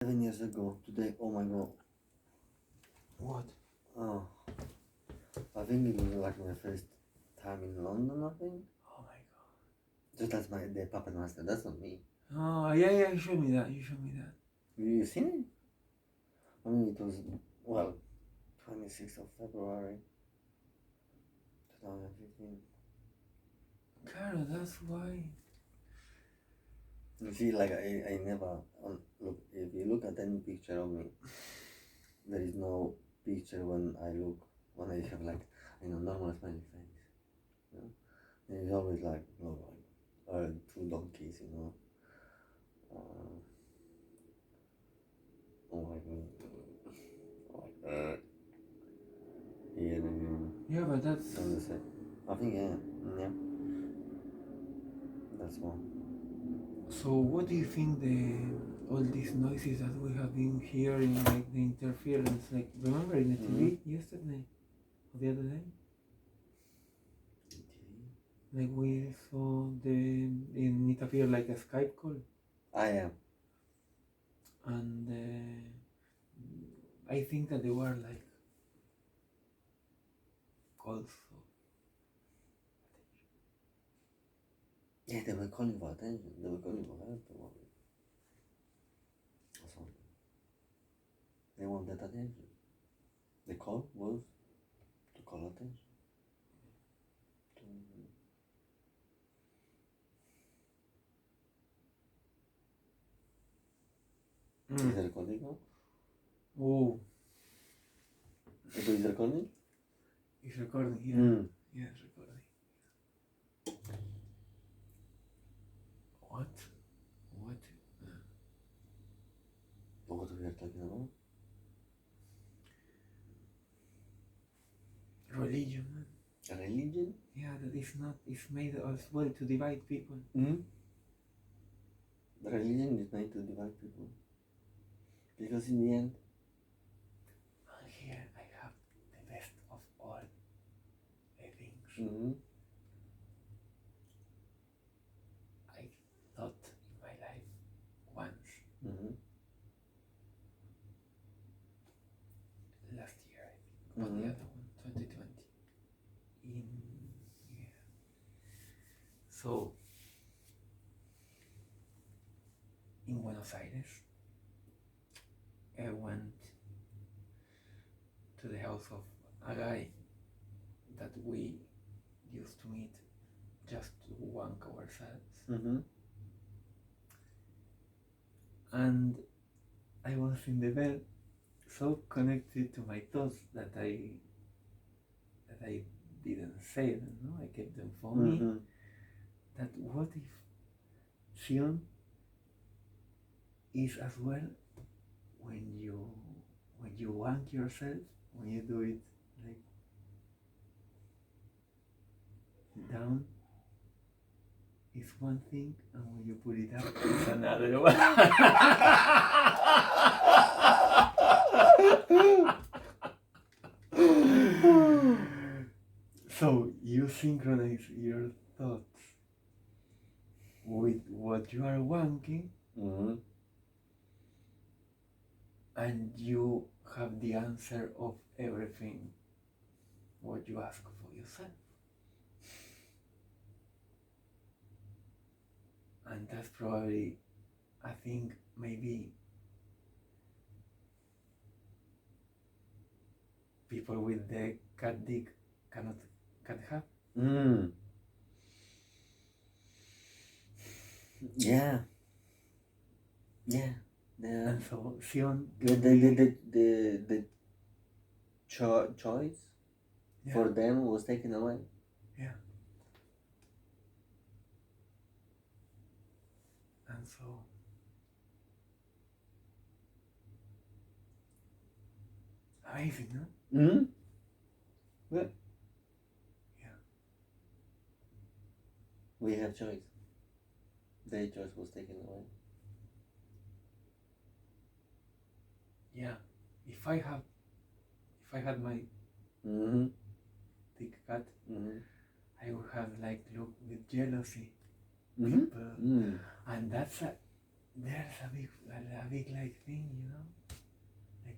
7 years ago today. Oh my god. What? Oh, I think it was like my first time in London. I think. Oh my god. Just that's the puppet master. That's not me. Oh yeah, you showed me that. You showed me that. You seen it? I mean, it was 26th of February, 2015. Carol, that's why. You see, like I never look. If you look at any picture of me, there is no picture when I have like normal smiling face. You know, it's always like two donkeys. Uh, oh my god. Like Yeah, but that's. I think yeah. That's one. So, what do you think all these noises that we have been hearing, like the interference, like remember in the TV yesterday or the other day? Like we saw it appeared like a Skype call. I am. And I think that they were like calls. Yeah, they were calling for attention. They were calling for help or something. They wanted attention. The call was to call attention. Is it recording now? Oh. Is it recording? It's recording, yeah. Yeah, it's recording. What? What we are talking about? Religion, man. A religion? Yeah, that is not. It's made as well to divide people. The religion is made to divide people. Because in the end. Here I have the best of all the things. I thought in my life once. Last year, I think, or the other one, 2020. So, in Buenos Aires, I went to the house of a guy that we used to meet just to wank ourselves. And I was in the bed, so connected to my thoughts that I didn't say them. No, I kept them for me. That what if Sion is as well when you wank yourself, when you do it like down, is one thing, and when you put it up, it's another one. So you synchronize your thoughts with what you are wanking, and you have the answer of everything what you ask for yourself. And that's probably, I think, maybe people with the cat dick can't have. Yeah. And so Sion, the choice for them was taken away. Yeah. And so amazing, no? Yeah. Yeah. We have choice. Their choice was taken away. Yeah. If I had my thick cat, I would have like looked with jealousy people, and there's a big like thing, you know, like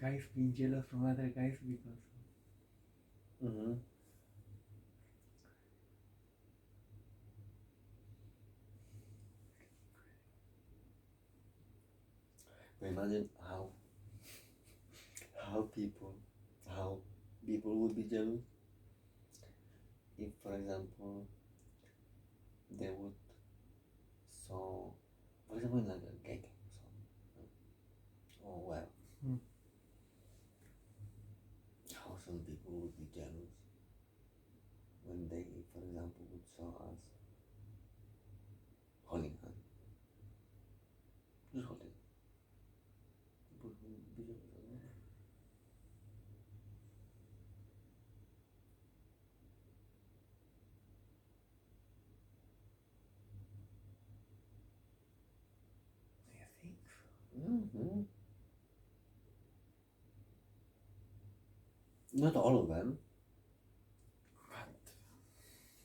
guys being jealous from other guys because. Mm-hmm. But imagine how people how people would be jealous if, for example, they would saw, for example, in like a gay song, or well, Hmm. how some people would be jealous when they, for example, would saw us holding hands, just holding. People would be jealous as well. Do you think so? Mm-hmm. Not all of them,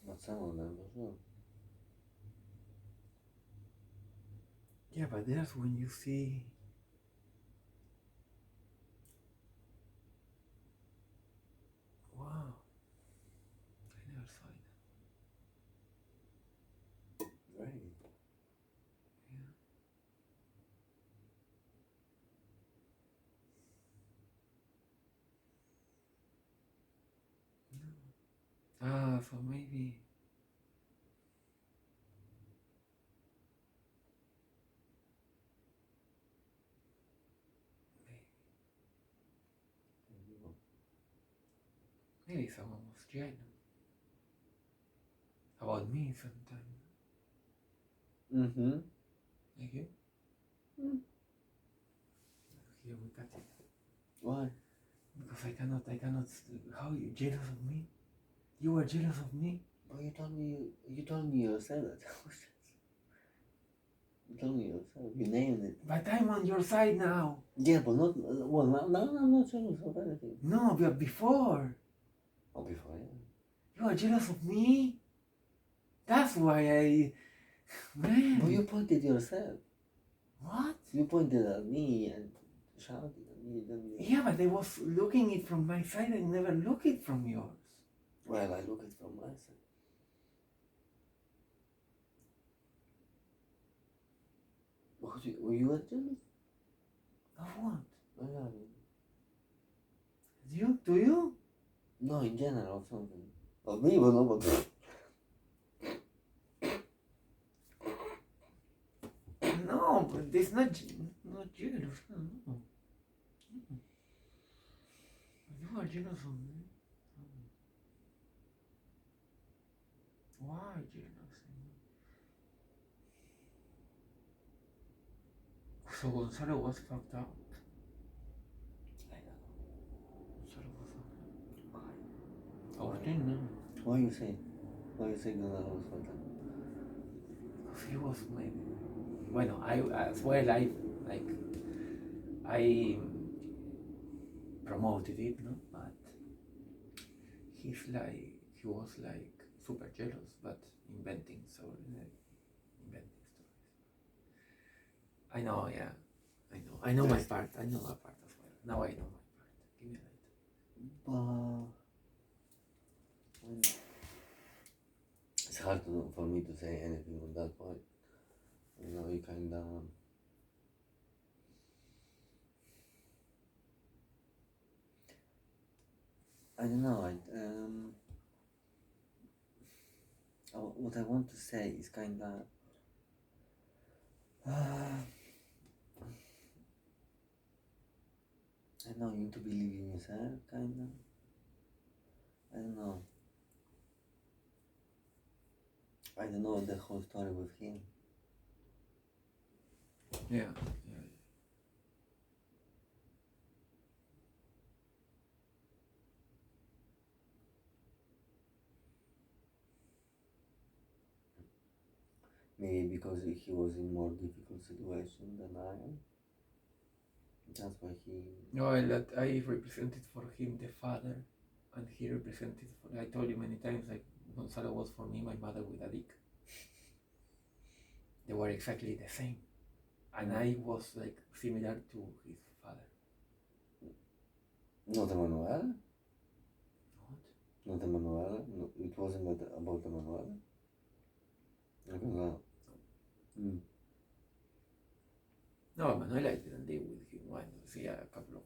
but some of them for sure. Yeah, but that's when you see. Wow, I never saw it. Right. Yeah. Ah, so maybe. Maybe someone was jealous about me sometimes. Mm-hmm. Like you? Mm. Here we got it. Why? Because I cannot. How you jealous of me? You were jealous of me? But you told me yourself that. You told me yourself. You named it. But I'm on your side now. Yeah, but not. Well, now I'm not jealous of anything. No, but before. Oh, before, yeah. You are jealous of me? That's why I. Man. But you pointed yourself. What? You pointed at me and shouted at me. Yeah, but I was looking it from my side and never look it from yours. Well, I look it from my side. Were you jealous? Of what? I love you. You? Do you? No, in general, of something. Of me, but not of No, but it's not jealous. No. You are jealous of me. Why jealous? So Gonzalo was fucked up. I don't Gonzalo was fucked know. up. Agustin, no. Why you say? Why you say that I was fucked up? Because he was my. Bueno, I as well. I promoted it, no, but he was like super jealous, but inventing stories. I know, yeah, I know my part. I know my part as well. Now I know my part. Give me a light. It's hard for me to say anything on that point. You know, you kind of. I don't know. What I want to say is kind of. I don't know. You need to believe in yourself, kind of. I don't know. I don't know the whole story with him. Yeah. Maybe because he was in more difficult situation than I am. That's why he. No, I represented for him the father, and he represented for. I told you many times, like Gonzalo was for me my mother with a dick. They were exactly the same. and I was like similar to his father. Not Emmanuel? Not? Not Emmanuel? No, it wasn't about Emmanuel? Okay, no. Mm. No, Manuel, I didn't live with him. I see a couple of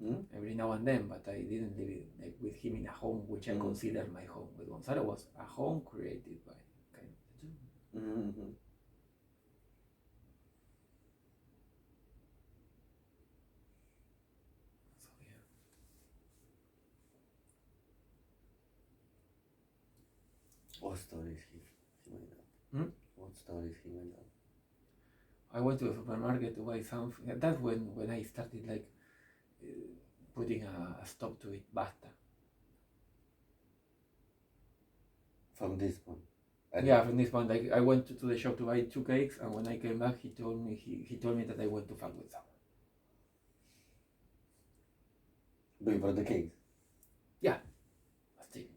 Mm? every now and then, but I didn't live like with him in a home which I consider my home. With Gonzalo was a home created by kind of the two. Mm-hmm. So yeah. What stories he made up? Hmm? What stories he made up? I went to the supermarket to buy something. That's when I started like putting a stop to it. Basta. From this one? Yeah, from this point, like I went to the shop to buy 2 cakes, and when I came back, he told me that I went to fuck with someone. But for the cakes? Yeah, but still.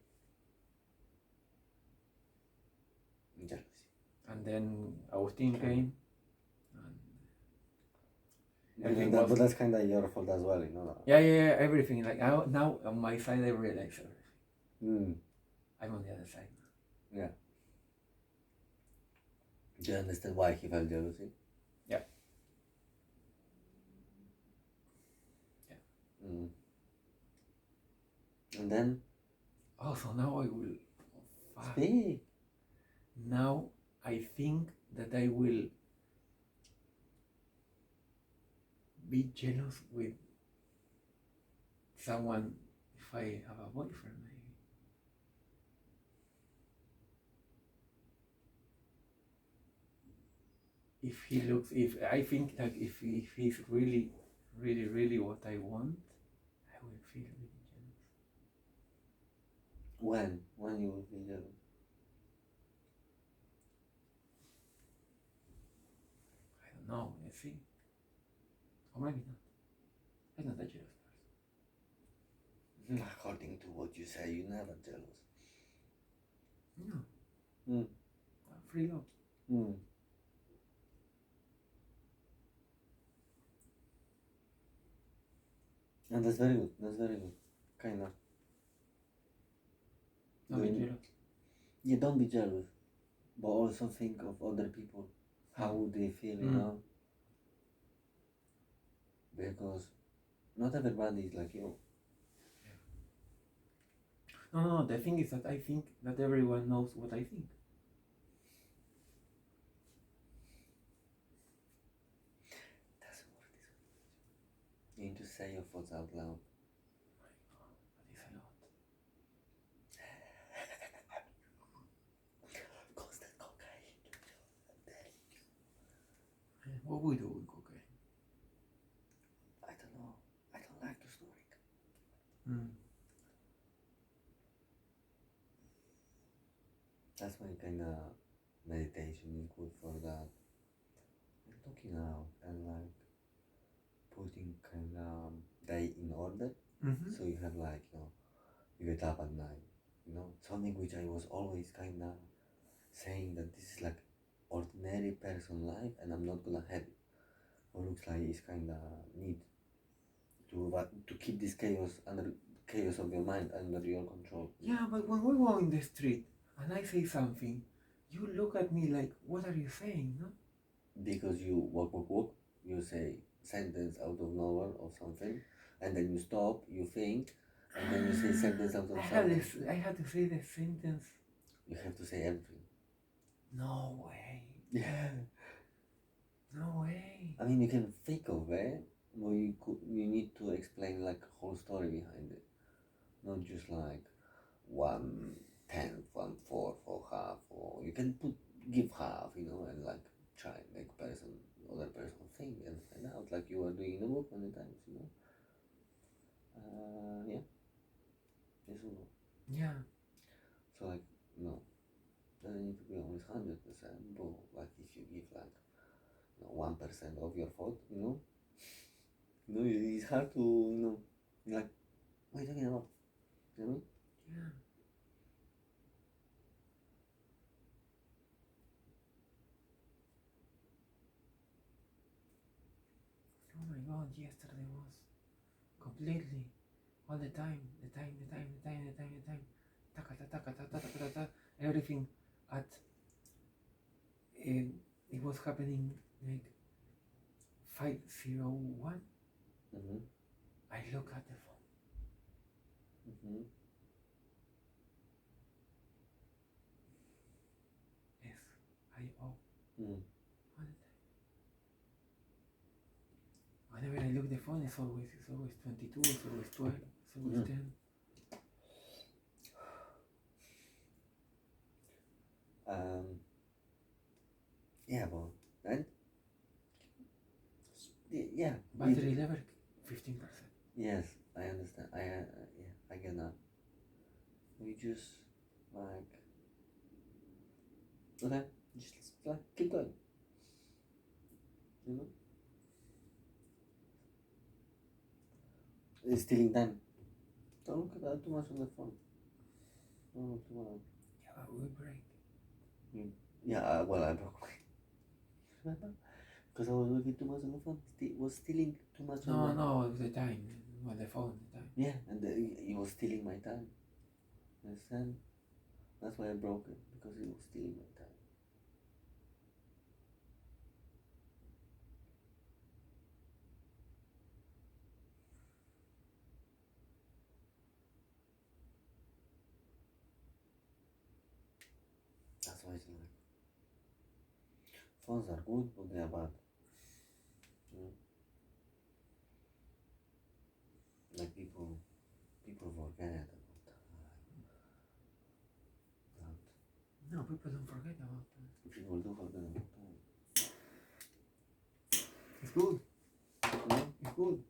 Jealousy. And then Agustin came, and But, everything that, was but that's kind of your fault as well, you know? yeah, everything. Like now on my side, I realize everything. Mm. I'm on the other side. Yeah. Do you understand why he felt jealousy? Yeah. Mm. And then? Oh, so now I will. Oh, fuck. Speak. Now I think that I will be jealous with someone if I have a boyfriend, maybe. If I think like if he's really, really, really what I want, I will feel really jealous. When? When you will feel jealous? I don't know. Let's see. Or maybe not. I'm not a jealous person. According to what you say, you're never jealous. No. Mm. Free love. Mm. And that's very good. That's very good. Kind of. Not be jealous. Yeah, don't be jealous, but also think of other people. How would they feel, you know? Because not everybody is like you. No. The thing is that I think that everyone knows what I think. Doesn't work this way. You need to say your thoughts out loud. That is a lot. Constant cocaine. What we do with cocaine? I don't know. I don't like to snort. That's why kind of meditation is good for that. I'm talking out and like putting kind of day in order. Mm-hmm. So you have like, you get up at night, something which I was always kind of saying that this is like ordinary person life and I'm not gonna have it. Or looks like it's kind of need to keep this chaos of your mind under your control. Yeah, but when we go in the street and I say something, you look at me like, what are you saying, no? Because you walk, you say sentence out of nowhere or something, and then you stop, you think, and then you say sentence out of something. I had to say the sentence. You have to say everything. No way. Yeah. No way. I mean, you can think of it, but you need to explain like a whole story behind it, not just like 1/10, 1/4, or half, or you can give half, and like try make other person think and find out like you are doing in the book many times, yeah, this will work. Yeah. So like, doesn't need to be always 100%, but like if you give like 1% of your thought, it's hard to, like, what are you talking about? You know what I mean? Yeah. phone yesterday was completely all the time, taka, taka, taka, taka, taka, taka, everything at it was happening like 5:01. Mm-hmm. I look at the phone. Mm-hmm. SIO Mm. all the time. Whenever I look at the phone, it's always 22, it's always 12, it's always 10. Yeah, but and yeah, Battery level 15%. yes, I understand. Yeah, I get that. We just like okay, just like keep going. You know, it's stealing time. Don't look at that too much on the phone. Don't look too much. Yeah, we break. Yeah, well, I broke my. Remember? Because I was looking too much on the phone. Was stealing too much on my. No, it was the time. Well, the phone, the time. Yeah, and he was stealing my time. Understand? That's why I broke it, because he was stealing my time. That's why it's like phones are good, but they are bad. You know? Like people forget about that. No, people don't forget about that. People do forget about that. It's good. You know? It's good.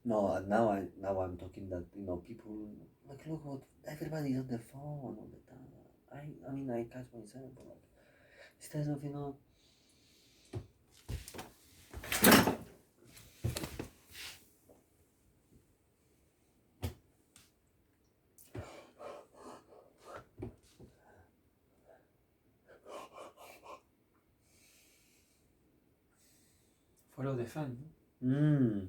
No, now I'm talking that people like look what everybody's on the phone all the time. I mean I catch myself, but like instead of Follow the sun. mm,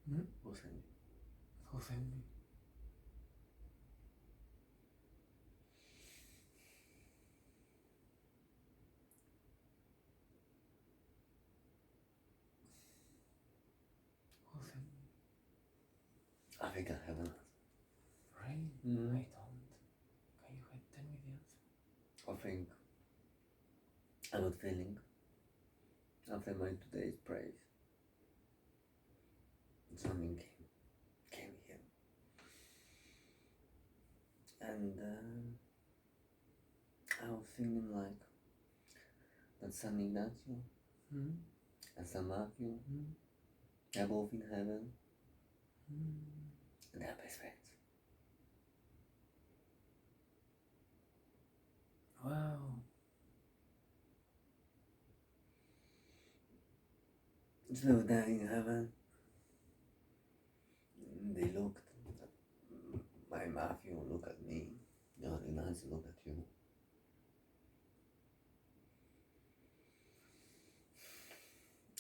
Hmm? who sent you? Who sent me? Who sent me? I think I haven't. Right? Mm. I don't. Can you tell me the answer? I think I got feeling after my today's praise. Something came here, and I was thinking like that San Ignacio Hmm? and San Matthew, Hmm? they're both in heaven, Hmm? and they're best friends. Wow. So they're in heaven. They looked. My Matthew look at me. Your Ignacio look at you.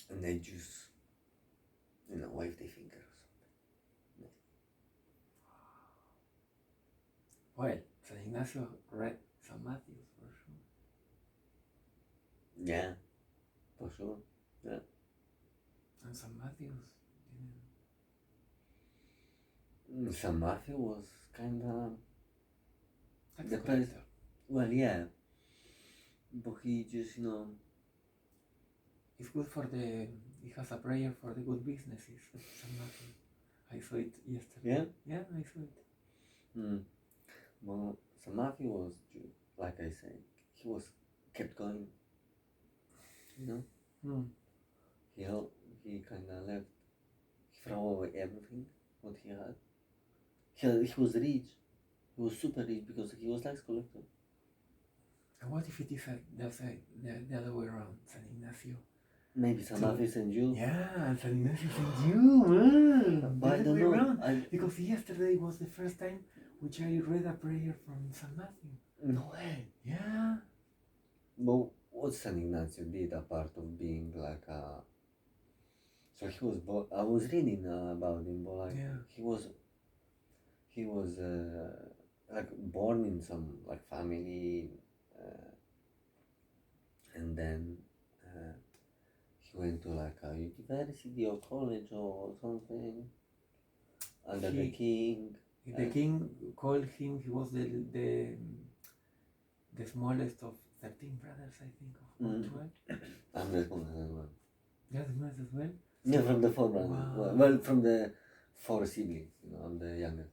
And they just, wave their finger or something. Well, San Ignacio read San Matthews for sure. Yeah, for sure. Yeah. And San Matthews didn't. San Matthew was kind of Tax the collector. well, yeah, but he just It's good for the. It has a prayer for the good businesses. San Matthew. I saw it yesterday. Yeah? Yeah, I saw it. Well, San Matthew was like I said, he was kept going. You know, Hmm. he he kind of left. He threw away everything what he had. He was rich. He was super rich because he was tax collector. And what if it is the other way around? San Ignacio. Maybe San Ignacio and you. Yeah, San Ignacio and you, man. But I The other don't way know. around. Because yesterday was the first time which I read a prayer from San Matthew. No way. Yeah. But what San Ignacio did apart of being like a... So he was... I was reading about him, but like Yeah. he was like born in some like family, and then he went to like a university or college or something under the king. The king called him. He was the smallest of 13 brothers, I think, of 12. I'm the smallest as well. Yeah, the smallest as well. Yeah, from the 4 brothers. Wow. Well, from the 4 siblings. I'm the youngest.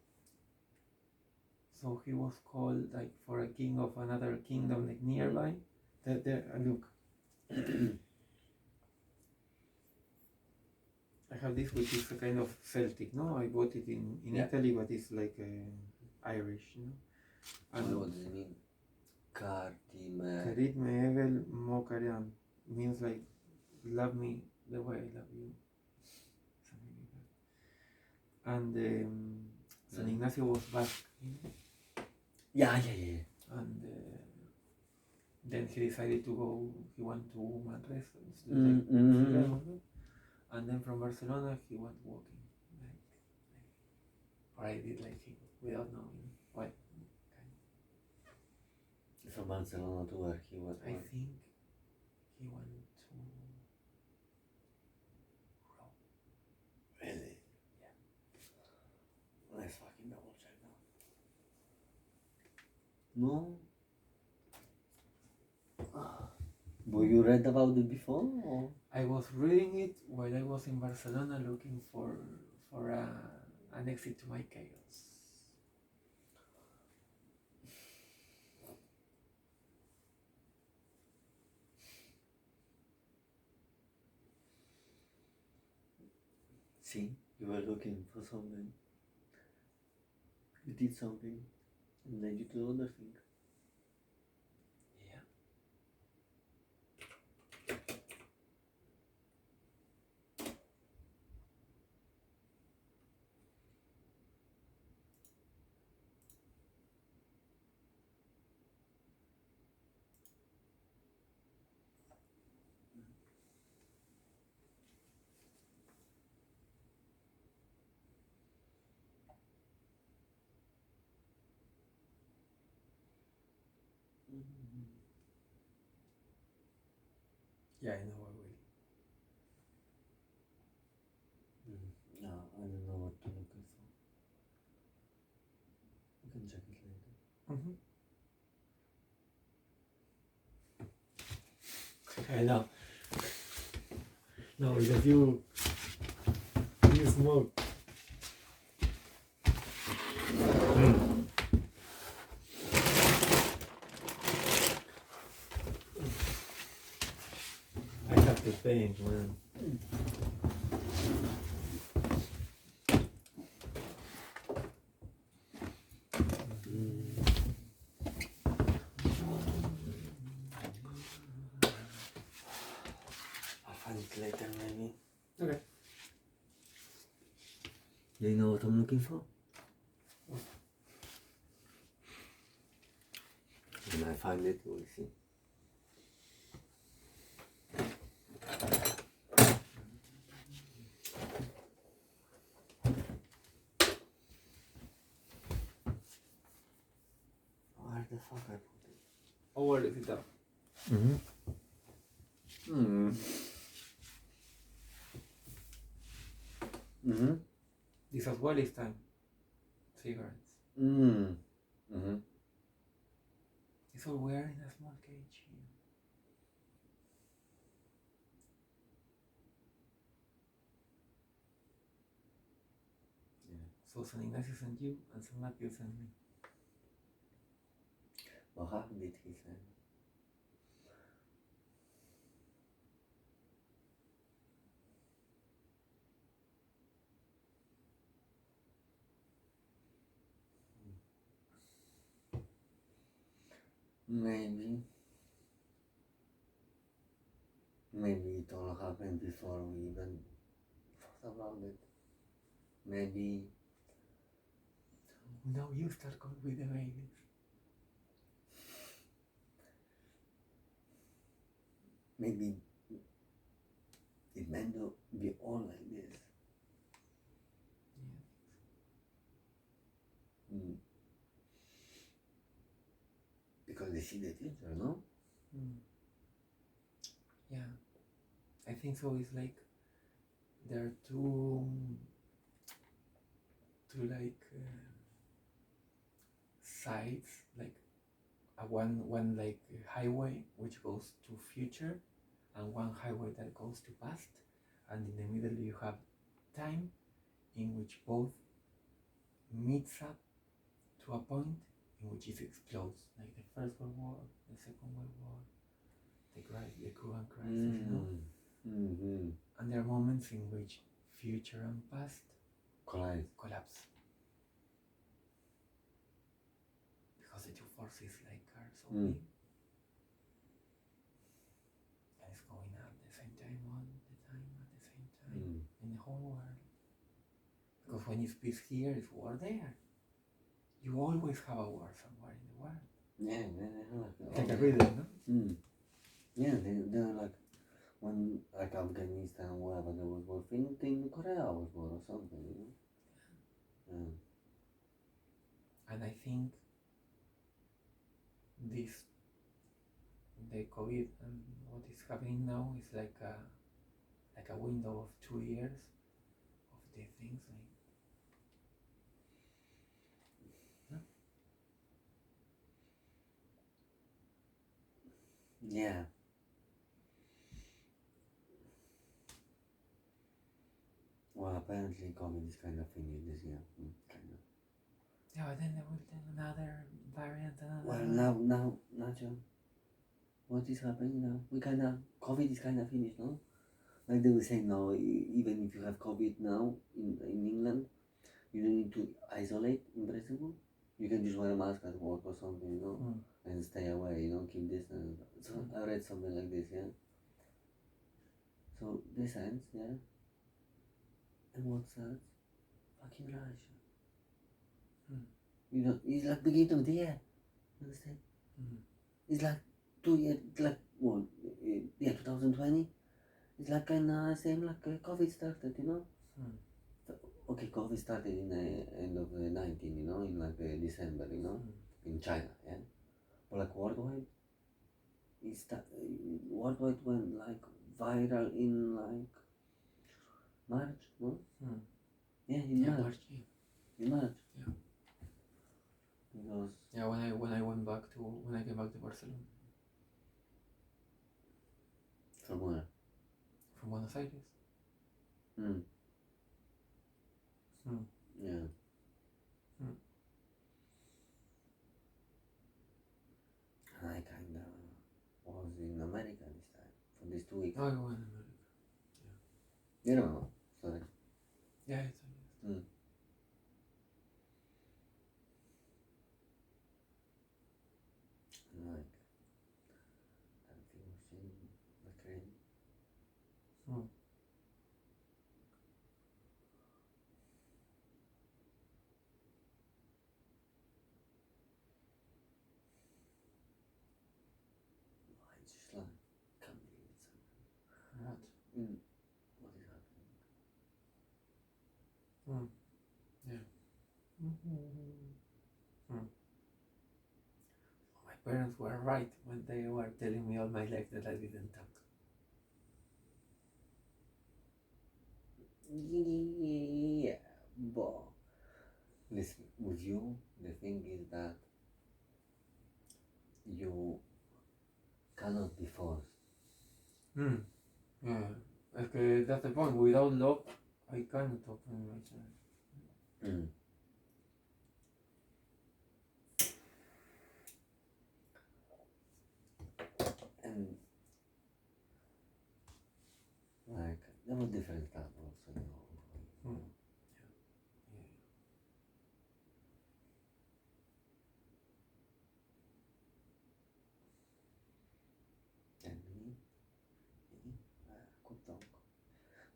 So he was called like for a king of another kingdom like nearby. There, look. I have this which is a kind of Celtic, no? I bought it in Italy, but it's like Irish, And what does it mean? Karit me evel mo kariam means like love me the way I love you. Something like that. And San Ignacio was Basque, Yeah. And then he decided to go, he went to Manresa, and then from Barcelona he went walking, or I did like him, without knowing why. From Barcelona to where he went? I think he went to Rome. Really? Yeah. Let's fucking double check now. No? But you read about it before? Or? I was reading it while I was in Barcelona looking for an exit to my chaos. See, you were looking for something. You did something and led you to another thing. Yeah. Yeah, I know I will. No, I don't know what to look for. We can check it later. I know. No, because you smoke. I have to paint, man. I'll find it later, maybe. Okay. Do you know what I'm looking for? When I find it, we'll see. Where the fuck I put it? Oh, where is it up? This as well is time. Cigarettes. It's all wearing a small cage here. Yeah. So San Ignacio sent you and San Matthew sent me. What happened did he say? Maybe it all happened before we even thought about it. Maybe Now you start going with the babies. it meant to be all like this. Yeah. Mm. Because they see the future, no? Yeah, I think so. It's like there are two like sides, like one like highway which goes to future, and one highway that goes to past, and in the middle you have time in which both meets up to a point in which it explodes, like the First World War, the Second World War, the Cuban crisis, you know. Mm-hmm. And there are moments in which future and past collapse because the two forces like are so big, and it's going at the same time in the whole world. Because when it's peace here, it's war there. You always have a war somewhere in the world. Yeah, Like a rhythm, no? Yeah, they're like when like Afghanistan, wherever there was war, thinking Korea was war or something, you know? Yeah. And I think the COVID and what is happening now is like a window of 2 years of the things like. No? Yeah. Well, apparently COVID is kind of finished this year. Kind of. Yeah, but then there will be another variant, Well, now, Joe, what is happening now? COVID is kind of finished, no? Like they were saying now, even if you have COVID now in England, you don't need to isolate in principle. You can just wear a mask at work or something, you know, and stay away, you know, keep distance. So I read something like this, yeah. So this ends, yeah. And what starts? Fucking Russia. You know, it's like beginning of the year. You understand? It's like 2 years, like what? Yeah, 2020. It's like kind of same like COVID started, you know. Okay, COVID started in the end of 19, you know, in like December, you know, in China, yeah. But like worldwide, worldwide went like viral in like March, no? Yeah, in March. In March. Yeah. Because when I came back to Barcelona. From where? From Buenos Aires. Yeah. I kinda was in America this time for these 2 weeks. Oh, you were in America. You know, sorry. Yeah, it's Like, everything was changing like crazy. I just like can't believe it's What? What is happening? Yeah. My parents were right when they were telling me all my life that I didn't talk. Yeah, but listen, with you, the thing is that you cannot be forced. Yeah. Es que that's the point. Without love, I cannot open myself. And like there was different stuff also, you know.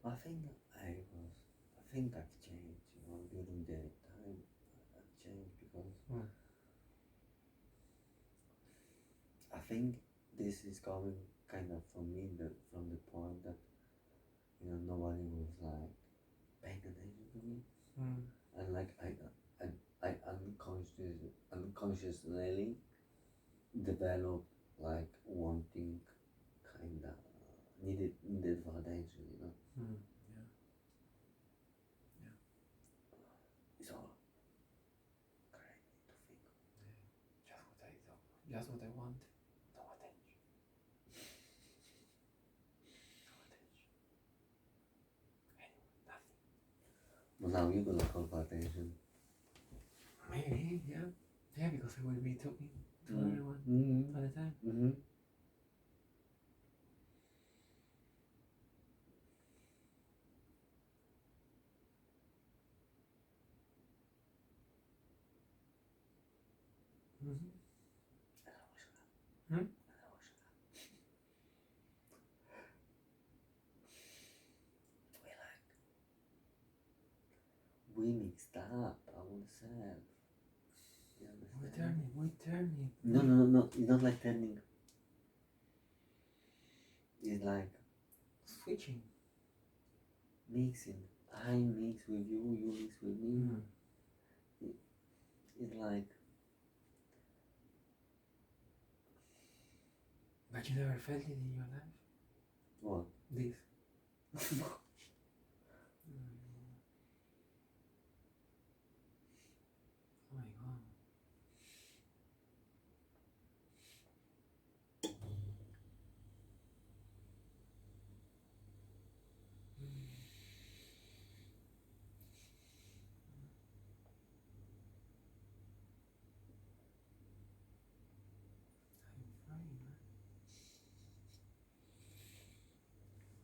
I think I think I've changed, during the time. I've changed because Mm. I think this is coming kind of from me, from the point that nobody was like paying attention to me, Mm. and like I unconsciously developed like wanting kind of needed for attention. Mm. Yeah. Yeah. It's all crazy to think. Just what I thought. Just what I want. No attention. No attention. Anyway, nothing. But now you're gonna call for attention. Maybe, yeah. Yeah, because I will be talking to everyone Mm-hmm. all the time. Mm-hmm. Mm-hmm. Hmm? We mixed up ourselves. You understand? We turning. No. It's not like turning. It's like Switching. mixing. I mix with you, you mix with me. Mm. It's like But you never felt it in your life? what? This.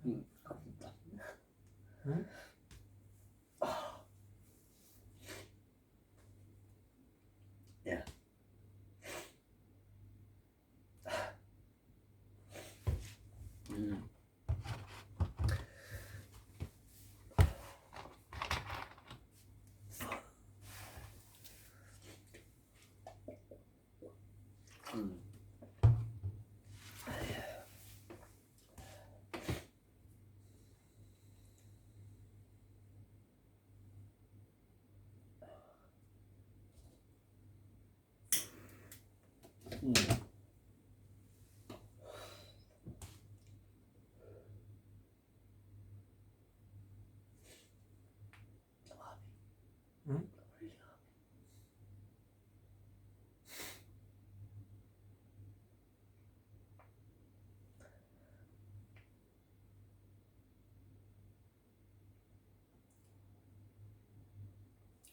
Mm. Oh my god. I'm fine. Hmm? Yeah. Mm. Mm. Mm. I'm happy. Hmm? I'm really happy.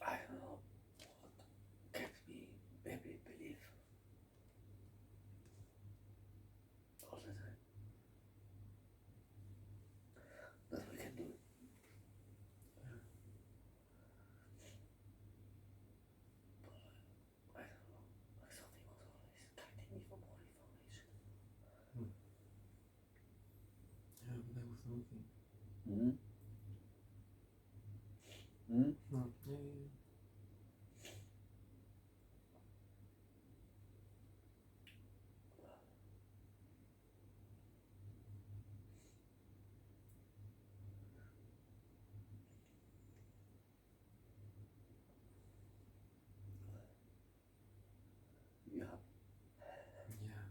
I don't know what keeps me baby believe all the time that we can do it. I don't know. Like something was always guiding me for more information. Yeah, but I was looking. Mm-hmm. Mm-hmm. Yeah. You have Yeah.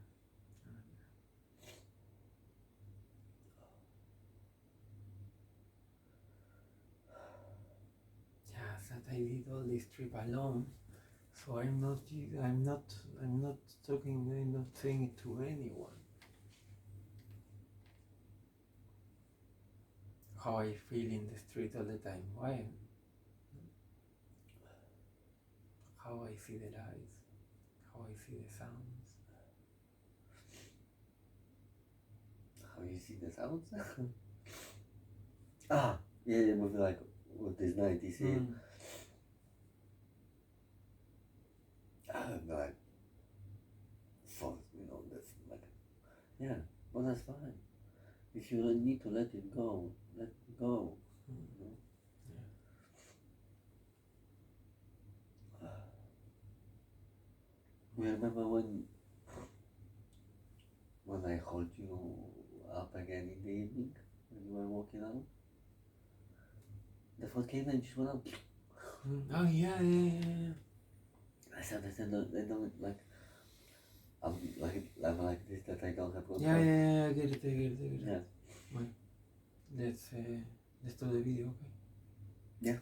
Yeah, that I did all this trip alone. So I'm not talking, I'm not saying it to anyone. How I feel in the street all the time. Why? How I see the lights, how I see the sounds. how you see the sounds. Yeah, with like with this 90s here. Mm. Like for that's like yeah, but that's fine. If you need to let it go, let it go. Mm. You know? Yeah. You remember when I hold you up again in the evening when you were walking out? The thought came and just went out. Oh yeah. I said, I don't like. I'm like this that I don't have control. Yeah, I get it. Yeah. Well, let's do the video, okay? Yeah.